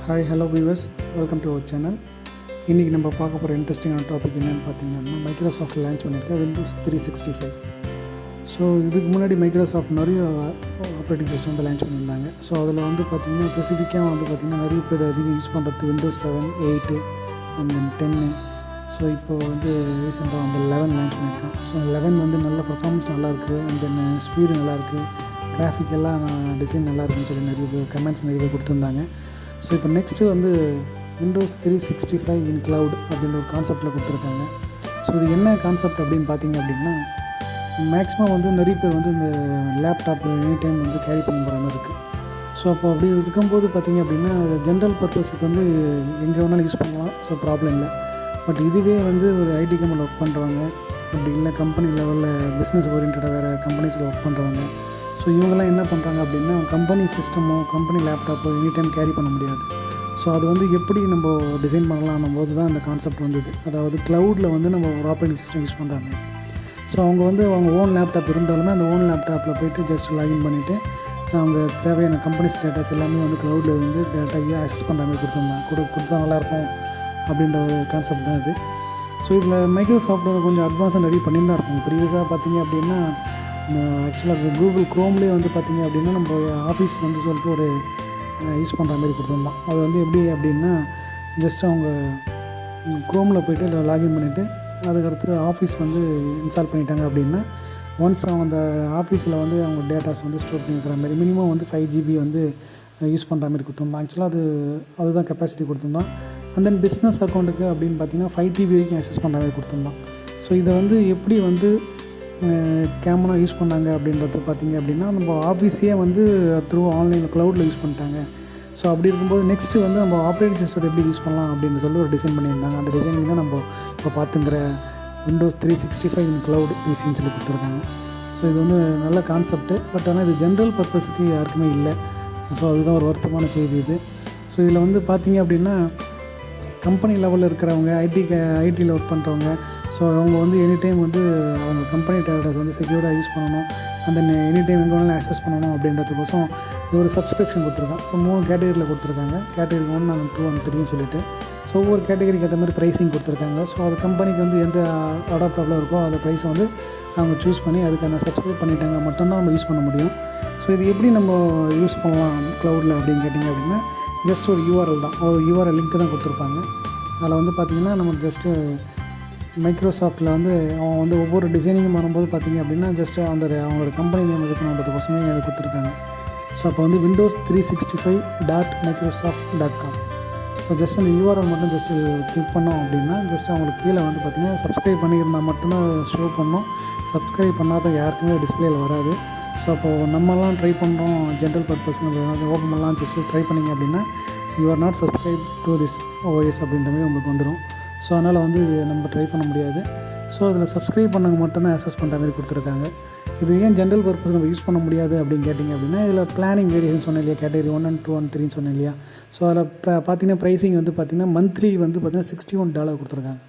Hi hello viewers, welcome to our channel. இன்றைக்கி நம்ம பார்க்க போகிற இன்ட்ரெஸ்டிங்கான டாபிக் என்னென்னு பார்த்தீங்கன்னா, மைக்ரோசாஃப்ட் லான்ச் பண்ணியிருக்க விண்டோஸ் 365. ஸோ இதுக்கு முன்னாடி மைக்ரோசாஃப்ட் நிறைய ஆப்ரேட்டிங் சிஸ்டம் வந்து லான்ச் பண்ணியிருந்தாங்க. ஸோ அதில் வந்து பார்த்திங்கன்னா ஸ்பெசிஃபிக்காக வந்து பார்த்திங்கன்னா நிறைய பேர் அதிகம் யூஸ் பண்ணுறது விண்டோஸ் 7, 8 அண்ட் தென் 10. ஸோ இப்போ வந்து ரீசெண்டாக வந்து 11 லான்ச் பண்ணியிருக்கேன். ஸோ 11 வந்து நல்ல பர்ஃபார்மன்ஸ் நல்லாயிருக்கு, அண்ட் தென் ஸ்பீடு நல்லாயிருக்கு, கிராஃபிக் எல்லாம் டிசைன் நல்லா இருக்குன்னு சொல்லி நிறைய பேர் கமெண்ட்ஸ் நிறைய பேர் கொடுத்துருந்தாங்க. ஸோ இப்போ நெக்ஸ்ட்டு வந்து விண்டோஸ் 365 இன் க்ளவுட் அப்படின்ற ஒரு கான்செப்டில் கொடுத்துருக்காங்க. ஸோ இது என்ன கான்செப்ட் அப்படின்னு பார்த்தீங்க அப்படின்னா, மேக்ஸிமம் வந்து நிறைய பேர் வந்து இந்த லேப்டாப் எனி டைம் வந்து கேரி பண்ண போகிற மாதிரி இருக்குது. ஸோ அப்போ அப்படி இருக்கும்போது பார்த்திங்க அப்படின்னா, ஜென்ரல் பர்பஸுக்கு வந்து எங்கே வேணாலும் யூஸ் பண்ணலாம். ஸோ ப்ராப்ளம் இல்லை. பட் இதுவே வந்து ஒரு ஐடி கம்பெனியில் ஒர்க் பண்ணுறவங்க, அப்படி இல்லை கம்பெனி லெவலில் பிஸ்னஸ் ஓரியன்டாக வேறு கம்பெனிஸில் ஒர்க் பண்ணுறவங்க, ஸோ இவங்கெல்லாம் என்ன பண்ணுறாங்க அப்படின்னா, கம்பெனி சிஸ்டமோ கம்பெனி லேப்டாப்போ எனி டைம் கேரி பண்ண முடியாது. ஸோ அது வந்து எப்படி நம்ம டிசைன் பண்ணலாம்னும் போது தான் அந்த கான்செப்ட் வந்தது. அதாவது க்ளவுடில் வந்து நம்ம ஒரு ஆப்ரேட்டிங் சிஸ்டம் யூஸ் பண்ணுறாங்க. ஸோ அவங்க வந்து அவங்க ஓன் லேப்டாப் இருந்தாலுமே அந்த ஓன் லேப்டாப்பில் போய்ட்டு ஜஸ்ட் லாகின் பண்ணிவிட்டு அவங்க தேவையான கம்பெனிஸ் டேட்டாஸ் எல்லாமே வந்து க்ளவுடில் வந்து டேட்டாவே ஆக்சஸ் பண்ணுற மாதிரி கொடுத்தா நல்லாயிருக்கும் அப்படின்ற ஒரு கான்செப்ட் தான் இது. ஸோ இதில் மைக்ரோசாஃப்ட் கொஞ்சம் அட்வான்ஸாக நிறைய பண்ணிட்டு தான் இருக்கும். ப்ரீவியஸாக பார்த்தீங்க அப்படின்னா, ஆக்சுவலாக கூகுள் க்ரோம்லேயே வந்து பார்த்திங்க அப்படின்னா நம்ம ஆஃபீஸ் வந்து சொல்லிட்டு ஒரு யூஸ் பண்ணுற மாதிரி கொடுத்துருந்தோம். அது வந்து எப்படி அப்படின்னா, ஜஸ்ட் அவங்க க்ரோமில் போய்ட்டு லாகின் பண்ணிவிட்டு அதுக்கடுத்து ஆஃபீஸ் வந்து இன்ஸ்டால் பண்ணிட்டாங்க அப்படின்னா, ஒன்ஸ் அவங்க அந்த ஆஃபீஸில் வந்து அவங்க டேட்டாஸ் வந்து ஸ்டோர் பண்ணி வைக்கிற மாதிரி மினிமம் வந்து 5 GB வந்து யூஸ் பண்ணுற மாதிரி கொடுத்துருந்தோம். ஆக்சுவலாக அதுதான் கெப்பாசிட்டி கொடுத்துருந்தோம். அண்ட் தென் பிஸ்னஸ் அக்கௌண்ட்டுக்கு அப்படின்னு பார்த்தீங்கன்னா 5 TB வரைக்கும் ஆக்சஸ் பண்ணுற மாதிரி கொடுத்துருந்தோம். ஸோ இதை வந்து எப்படி வந்து கேமரா யூஸ் பண்ணாங்க அப்படின்றத பார்த்திங்க அப்படின்னா, நம்ம ஆஃபீஸே வந்து த்ரூ ஆன்லைனில் க்ளவுடில் யூஸ் பண்ணிட்டாங்க. ஸோ அப்படி இருக்கும்போது நெக்ஸ்ட்டு வந்து நம்ம ஆப்ரேட்டிங் சிஸ்டத்தை எப்படி யூஸ் பண்ணலாம் அப்படின்னு சொல்லி ஒரு டிசைன் பண்ணியிருந்தாங்க. அந்த டிசைனிங் தான் நம்ம இப்போ பார்த்துங்கிற விண்டோஸ் 365 இன் க்ளவுட் பிசின்னு சொல்லி கொடுத்துருக்காங்க. ஸோ இது வந்து நல்ல கான்செப்ட்டு. பட் ஆனால் இது ஜென்ரல் பர்பஸுக்கு யாருக்குமே இல்லை. ஸோ அதுதான் ஒரு வருத்தமான செய்தி இது. ஸோ இதில் வந்து பார்த்திங்க அப்படின்னா, கம்பெனி லெவலில் இருக்கிறவங்க, ஐடியில் ஒர்க் பண்ணுறவங்க, ஸோ அவங்க வந்து எனி டைம் வந்து அவங்க கம்பெனி டேட்டாஸ் வந்து செக்யூர்டாக யூஸ் பண்ணணும், அந்த எனி டைம் எங்கே வேணாலும் ஆக்சஸ் பண்ணணும் அப்படின்றதுக்கோசம் இது ஒரு சப்ஸ்கிரிப்ஷன் கொடுத்துருக்காங்க. ஸோ 3 கேட்டகரியில் கொடுத்துருக்காங்க. கேட்டகரி 1 and 2 and 3 சொல்லிட்டு. ஸோ ஒவ்வொரு கேட்டகரிக்கு ஏற்ற மாதிரி ப்ரைஸிங் கொடுத்துருக்காங்க. ஸோ அது கம்பெனிக்கு வந்து எந்த அடாப்டபிளாக இருக்கோ அந்த ப்ரைஸை வந்து அவங்க சூஸ் பண்ணி அதுக்கான சப்ஸ்கிரைப் பண்ணிட்டாங்க மட்டும்தான் நம்ம யூஸ் பண்ண முடியும். ஸோ இது எப்படி நம்ம யூஸ் பண்ணலாம் க்ளவுடில் அப்படின்னு கேட்டிங்க அப்படின்னா, ஜஸ்ட் ஒரு URL தான், ஒரு URL லிங்க் தான் கொடுத்துருப்பாங்க. அதில் வந்து பார்த்திங்கன்னா நம்ம ஜஸ்ட்டு மைக்ரோசாஃப்ட்டில் வந்து அவங்க வந்து ஒவ்வொரு டிசைனிங்கும் வரும்போது பார்த்திங்க அப்படின்னா ஜஸ்ட்டு அவங்களோட கம்பெனி நேம் இருக்கணுன்றதுக்கோசமே அதை கொடுத்துருக்காங்க. ஸோ அப்போ வந்து windows365.microsoft.com. ஸோ ஜஸ்ட் அந்த URL மட்டும் ஜஸ்ட்டு கிளிக் பண்ணோம் அப்படின்னா ஜஸ்ட் அவங்களுக்கு கீழே வந்து பார்த்திங்கன்னா சப்ஸ்கிரைப் பண்ணியிருந்தால் மட்டும்தான் ஷோ பண்ணோம். சப்ஸ்கிரைப் பண்ணாத யாருக்குமே டிஸ்பிளேயில் வராது. ஸோ அப்போது நம்மலாம் ட்ரை பண்ணுறோம் ஜென்ரல் பர்பஸ் நம்ம ஓப்பன் பண்ணலாம் ஜஸ்ட்டு ட்ரை பண்ணிங்க அப்படின்னா, you are not subscribe to this OS அப்படின்ற மாதிரி உங்களுக்கு வந்துடும். ஸோ அதனால் வந்து இது நம்ம ட்ரை பண்ண முடியாது. ஸோ அதில் சப்ஸ்கிரைப் பண்ணவங்க மட்டும்தான் ஆக்சஸ் பண்ணுற மாதிரி கொடுத்துருக்காங்க. இது ஏன் ஜென்ரல் பர்பஸ் நம்ம யூஸ் பண்ண முடியாது அப்படின்னு கேட்டிங்க அப்படின்னா, இதில் பிளானிங் வேரியேஷன் சொன்னேன் இல்லையா, கேட்டகரி 1 and 2 and 3 சொன்னேன் இல்லையா. ஸோ அதில் பார்த்தீங்கன்னா ப்ரைஸிங் வந்து பார்த்திங்கன்னா மந்த்லி வந்து பார்த்திங்கன்னா $61 கொடுத்துருக்காங்க.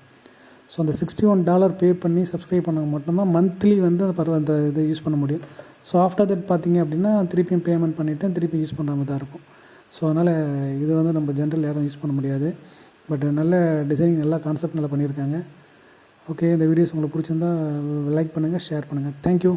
ஸோ அந்த $61 பே பண்ணி சப்ஸ்கிரைப் பண்ணவங்க மட்டும்தான் மந்த்லி வந்து அந்த இதை யூஸ் பண்ண முடியும். ஸோ ஆஃப்டர் தட் பார்த்திங்க அப்படின்னா திருப்பியும் பேமெண்ட் பண்ணிவிட்டு திருப்பி யூஸ் பண்ணுற மாதிரி தான் இருக்கும். ஸோ அதனால் இது வந்து நம்ம ஜென்ரல் யாரும் யூஸ் பண்ண முடியாது. பட் நல்ல டிசைனிங், நல்லா கான்செப்ட் நல்லா பண்ணியிருக்காங்க. ஓகே, இந்த வீடியோஸ் உங்களுக்கு பிடிச்சிருந்தா லைக் பண்ணுங்கள், ஷேர் பண்ணுங்கள். தேங்க்யூ.